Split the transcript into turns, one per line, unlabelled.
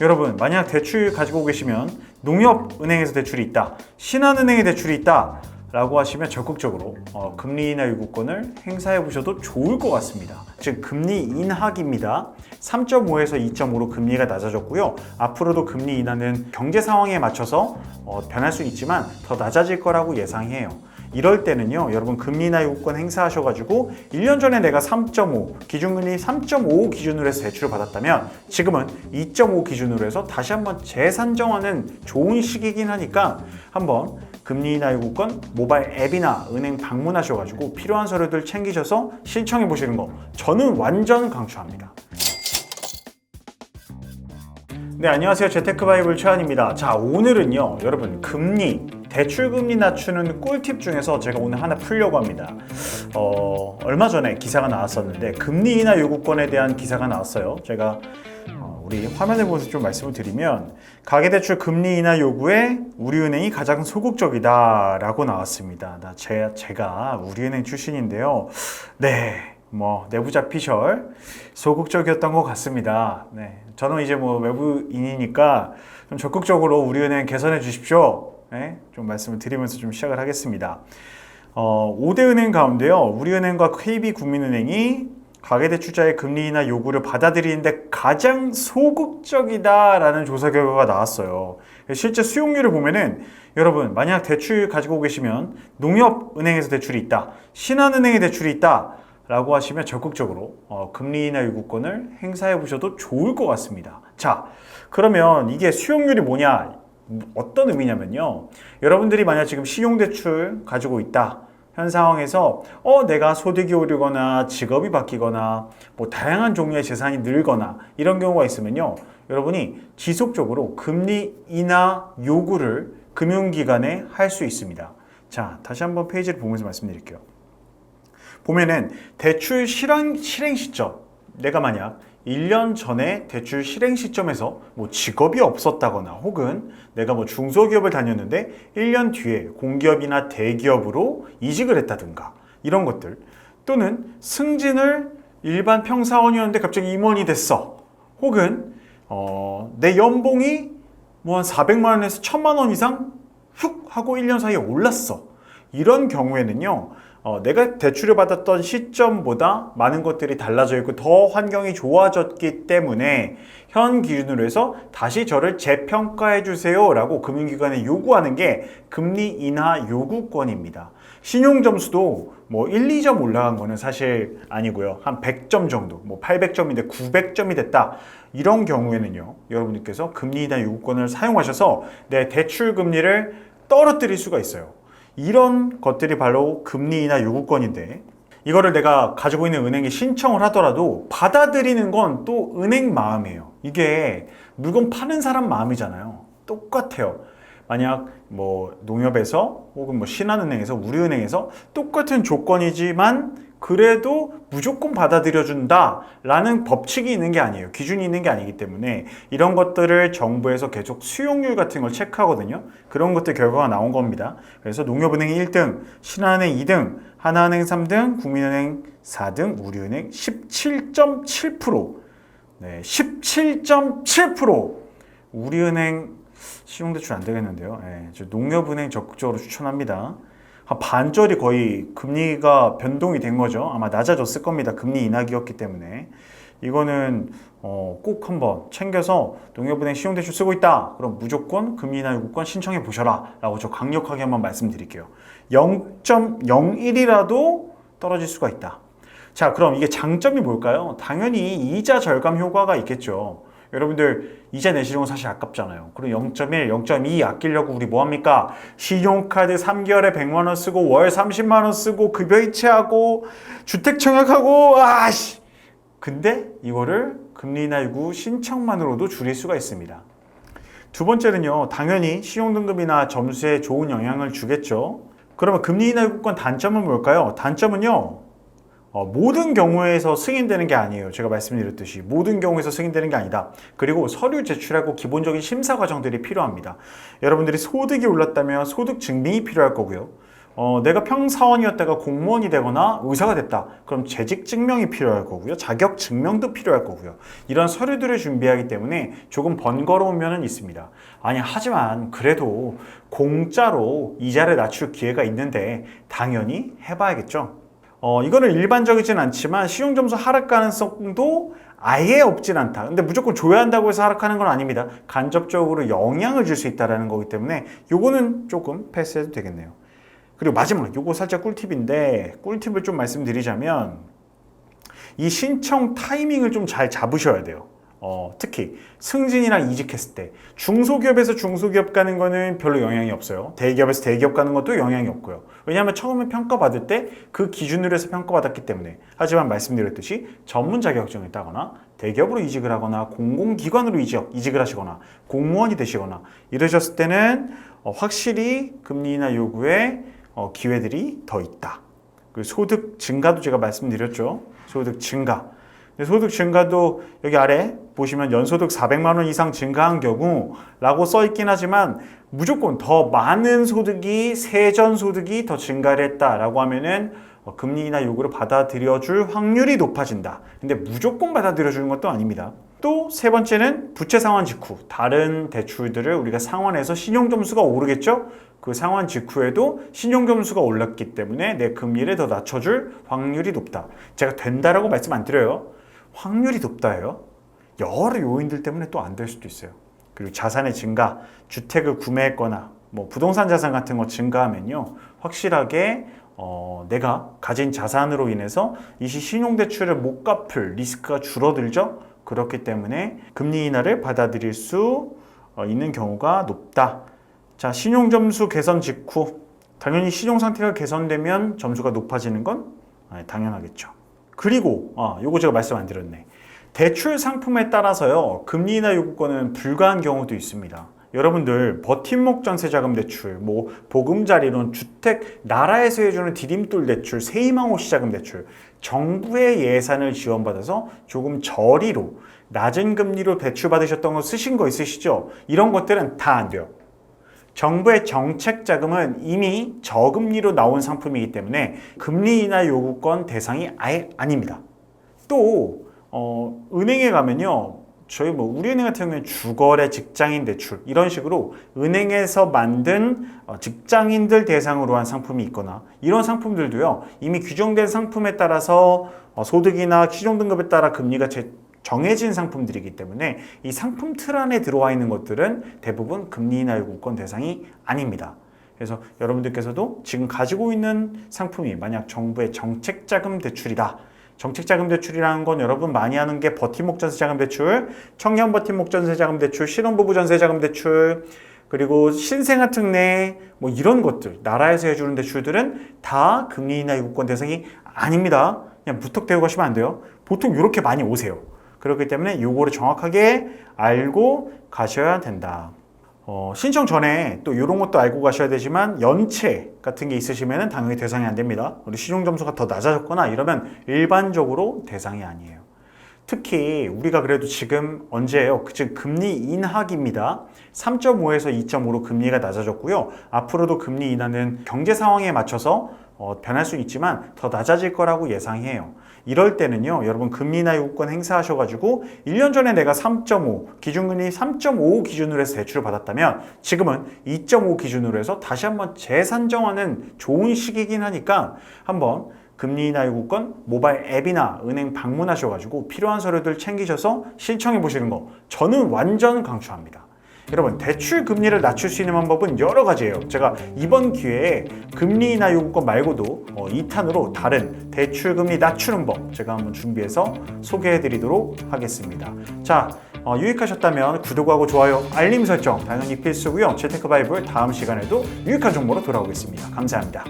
여러분, 만약 대출 가지고 계시면 농협은행에서 대출이 있다, 신한은행에 대출이 있다 라고 하시면 적극적으로 금리 인하 요구권을 행사해 보셔도 좋을 것 같습니다. 즉 금리 인하기입니다. 3.5에서 2.5로 금리가 낮아졌고요. 앞으로도 금리 인하는 경제 상황에 맞춰서 변할 수 있지만 더 낮아질 거라고 예상해요. 이럴 때는요, 여러분 금리 인하 요구권 행사하셔가지고 1년 전에 내가 3.5 기준금리 3.5 기준으로 해서 대출을 받았다면 지금은 2.5 기준으로 해서 다시 한번 재산정하는 좋은 시기이긴 하니까 한번 금리 인하 요구권 모바일 앱이나 은행 방문하셔가지고 필요한 서류들 챙기셔서 신청해 보시는 거 저는 완전 강추합니다. 네, 안녕하세요. 재테크바이블 최한입니다. 자, 오늘은요, 여러분 대출금리 낮추는 꿀팁 중에서 제가 오늘 하나 풀려고 합니다. 얼마 전에 기사가 나왔었는데 금리 인하 요구권에 대한 기사가 나왔어요. 제가 우리 화면을 보면서 좀 말씀을 드리면 가계대출 금리 인하 요구에 우리은행이 가장 소극적이다 라고 나왔습니다. 제가 우리은행 출신인데요. 네, 내부자 피셜 소극적이었던 것 같습니다. 네, 저는 이제 외부인이니까 좀 적극적으로 우리은행 개선해 주십시오. 네, 좀 말씀을 드리면서 좀 시작을 하겠습니다. 5대 은행 가운데요, 우리은행과 KB국민은행이 가계대출자의 금리 인하 요구를 받아들이는데 가장 소극적이다라는 조사 결과가 나왔어요. 실제 수용률을 보면은 여러분, 만약 대출 가지고 계시면 농협은행에서 대출이 있다, 신한은행에 대출이 있다 라고 하시면 적극적으로 금리 인하 요구권을 행사해 보셔도 좋을 것 같습니다. 자, 그러면 이게 수용률이 뭐냐? 어떤 의미냐면요, 여러분들이 만약 지금 신용대출 가지고 있다 현 상황에서 내가 소득이 오르거나 직업이 바뀌거나 다양한 종류의 재산이 늘거나 이런 경우가 있으면요, 여러분이 지속적으로 금리 인하 요구를 금융기관에 할 수 있습니다. 자, 다시 한번 페이지를 보면서 말씀드릴게요. 보면은 대출 실행 시점, 내가 만약 1년 전에 대출 실행 시점에서 직업이 없었다거나 혹은 내가 중소기업을 다녔는데 1년 뒤에 공기업이나 대기업으로 이직을 했다든가 이런 것들, 또는 승진을 일반 평사원이었는데 갑자기 임원이 됐어, 혹은 내 연봉이 한 400만 원에서 1000만 원 이상 훅 하고 1년 사이에 올랐어. 이런 경우에는요, 내가 대출을 받았던 시점보다 많은 것들이 달라져 있고 더 환경이 좋아졌기 때문에 현 기준으로 해서 다시 저를 재평가해 주세요 라고 금융기관에 요구하는 게 금리 인하 요구권입니다. 신용점수도 1, 2점 올라간 거는 사실 아니고요. 한 100점 정도, 800점인데 900점이 됐다. 이런 경우에는요, 여러분들께서 금리 인하 요구권을 사용하셔서 내 대출 금리를 떨어뜨릴 수가 있어요. 이런 것들이 바로 금리 인하 요구권인데, 이거를 내가 가지고 있는 은행에 신청을 하더라도 받아들이는 건 또 은행 마음이에요. 이게 물건 파는 사람 마음이잖아요. 똑같아요. 만약 농협에서 혹은 신한은행에서 우리은행에서 똑같은 조건이지만 그래도 무조건 받아들여준다 라는 법칙이 있는 게 아니에요. 기준이 있는 게 아니기 때문에 이런 것들을 정부에서 계속 수용률 같은 걸 체크하거든요. 그런 것들 결과가 나온 겁니다. 그래서 농협은행이 1등, 신한은행 2등, 하나은행 3등, 국민은행 4등, 우리은행 17.7%. 네, 17.7%. 우리은행 신용대출 안 되겠는데요. 네, 농협은행 적극적으로 추천합니다. 한 반절이 거의 금리가 변동이 된 거죠. 아마 낮아졌을 겁니다. 금리 인하기였기 때문에. 이거는 꼭 한번 챙겨서 농협은행 신용대출 쓰고 있다, 그럼 무조건 금리 인하 요구권 신청해 보셔라 라고 저 강력하게 한번 말씀드릴게요. 0.01이라도 떨어질 수가 있다. 자, 그럼 이게 장점이 뭘까요? 당연히 이자 절감 효과가 있겠죠. 여러분들 이자 내시는 건 사실 아깝잖아요. 그럼 0.1, 0.2 아끼려고 우리 뭐합니까? 신용카드 3개월에 100만 원 쓰고 월 30만 원 쓰고 급여 이체하고 주택 청약하고 근데 이거를 금리 인하 요구 신청만으로도 줄일 수가 있습니다. 두 번째는요, 당연히 신용등급이나 점수에 좋은 영향을 주겠죠. 그러면 금리 인하 요구권 단점은 뭘까요? 단점은요, 모든 경우에서 승인되는 게 아니에요. 제가 말씀드렸듯이 모든 경우에서 승인되는 게 아니다. 그리고 서류 제출하고 기본적인 심사 과정들이 필요합니다. 여러분들이 소득이 올랐다면 소득 증빙이 필요할 거고요. 내가 평사원이었다가 공무원이 되거나 의사가 됐다. 그럼 재직 증명이 필요할 거고요. 자격 증명도 필요할 거고요. 이런 서류들을 준비하기 때문에 조금 번거로운 면은 있습니다. 아니, 하지만 그래도 공짜로 이자를 낮출 기회가 있는데 당연히 해봐야겠죠. 이거는 일반적이진 않지만 신용점수 하락 가능성도 아예 없진 않다. 근데 무조건 줘야 한다고 해서 하락하는 건 아닙니다. 간접적으로 영향을 줄 수 있다는 거기 때문에 요거는 조금 패스해도 되겠네요. 그리고 마지막, 요거 살짝 꿀팁인데, 꿀팁을 좀 말씀드리자면 이 신청 타이밍을 좀 잘 잡으셔야 돼요. 특히 승진이랑 이직했을 때 중소기업에서 중소기업 가는 거는 별로 영향이 없어요. 대기업에서 대기업 가는 것도 영향이 없고요. 왜냐하면 처음에 평가받을 때 그 기준으로 해서 평가받았기 때문에. 하지만 말씀드렸듯이 전문 자격증을 따거나 대기업으로 이직을 하거나 공공기관으로 이직을 하시거나 공무원이 되시거나 이러셨을 때는 확실히 금리나 요구에 기회들이 더 있다. 그 소득 증가도 제가 말씀드렸죠. 소득 증가. 소득 증가도 여기 아래 보시면 연소득 400만 원 이상 증가한 경우 라고 써 있긴 하지만 무조건 더 많은 소득이 세전 소득이 더 증가를 했다라고 하면은 금리나 요구를 받아들여줄 확률이 높아진다. 근데 무조건 받아들여주는 것도 아닙니다. 또 세 번째는 부채 상환 직후 다른 대출들을 우리가 상환해서 신용점수가 오르겠죠? 그 상환 직후에도 신용점수가 올랐기 때문에 내 금리를 더 낮춰줄 확률이 높다. 제가 된다라고 말씀 안 드려요. 확률이 높다예요. 여러 요인들 때문에 또 안 될 수도 있어요. 그리고 자산의 증가, 주택을 구매했거나 뭐 부동산 자산 같은 거 증가하면요, 확실하게 내가 가진 자산으로 인해서 이 신용대출을 못 갚을 리스크가 줄어들죠. 그렇기 때문에 금리 인하를 받아들일 수 있는 경우가 높다. 자, 신용점수 개선 직후 당연히 신용 상태가 개선되면 점수가 높아지는 건 당연하겠죠. 그리고 요거 제가 말씀 안 드렸네. 대출 상품에 따라서요, 금리 인하 요구권은 불가한 경우도 있습니다. 여러분들 버팀목 전세자금 대출, 뭐 보금자리론, 주택, 나라에서 해주는 디딤돌 대출, 세이망호 시자금 대출, 정부의 예산을 지원받아서 조금 저리로 낮은 금리로 대출 받으셨던 거 쓰신 거 있으시죠? 이런 것들은 다 안 돼요. 정부의 정책 자금은 이미 저금리로 나온 상품이기 때문에 금리 인하 요구권 대상이 아예 아닙니다. 또 은행에 가면요, 저희 우리은행 같은 경우는 주거래 직장인 대출 이런 식으로 은행에서 만든 직장인들 대상으로 한 상품이 있거나 이런 상품들도요, 이미 규정된 상품에 따라서 소득이나 시종등급에 따라 금리가 정해진 상품들이기 때문에 이 상품 틀 안에 들어와 있는 것들은 대부분 금리 인하 요구권 대상이 아닙니다. 그래서 여러분들께서도 지금 가지고 있는 상품이 만약 정부의 정책자금 대출이다. 정책자금 대출이라는 건 여러분 많이 하는 게 버팀목 전세자금 대출, 청년 버팀목 전세자금 대출, 신혼부부 전세자금 대출, 그리고 신생아 특례 뭐 이런 것들, 나라에서 해주는 대출들은 다 금리 인하 요구권 대상이 아닙니다. 그냥 무턱대고 가시면 안 돼요. 보통 이렇게 많이 오세요. 그렇기 때문에 요거를 정확하게 알고 가셔야 된다. 신청 전에 또 이런 것도 알고 가셔야 되지만 연체 같은 게 있으시면 당연히 대상이 안 됩니다. 우리 신용점수가 더 낮아졌거나 이러면 일반적으로 대상이 아니에요. 특히 우리가 그래도 지금 언제예요? 지금 금리 인하기입니다. 3.5에서 2.5로 금리가 낮아졌고요. 앞으로도 금리 인하는 경제 상황에 맞춰서 변할 수 있지만 더 낮아질 거라고 예상해요. 이럴 때는요, 여러분 금리 인하 요구권 행사하셔가지고 1년 전에 내가 3.5 기준금리 3.5 기준으로 해서 대출을 받았다면 지금은 2.5 기준으로 해서 다시 한번 재산정하는 좋은 시기이긴 하니까 한번 금리 인하 요구권 모바일 앱이나 은행 방문하셔가지고 필요한 서류들 챙기셔서 신청해 보시는 거 저는 완전 강추합니다. 여러분, 대출 금리를 낮출 수 있는 방법은 여러 가지예요. 제가 이번 기회에 금리 인하 요구권 말고도 2탄으로 다른 대출 금리 낮추는 법 제가 한번 준비해서 소개해 드리도록 하겠습니다. 자, 유익하셨다면 구독하고 좋아요, 알림 설정 당연히 필수고요. 재테크바이블 다음 시간에도 유익한 정보로 돌아오겠습니다. 감사합니다.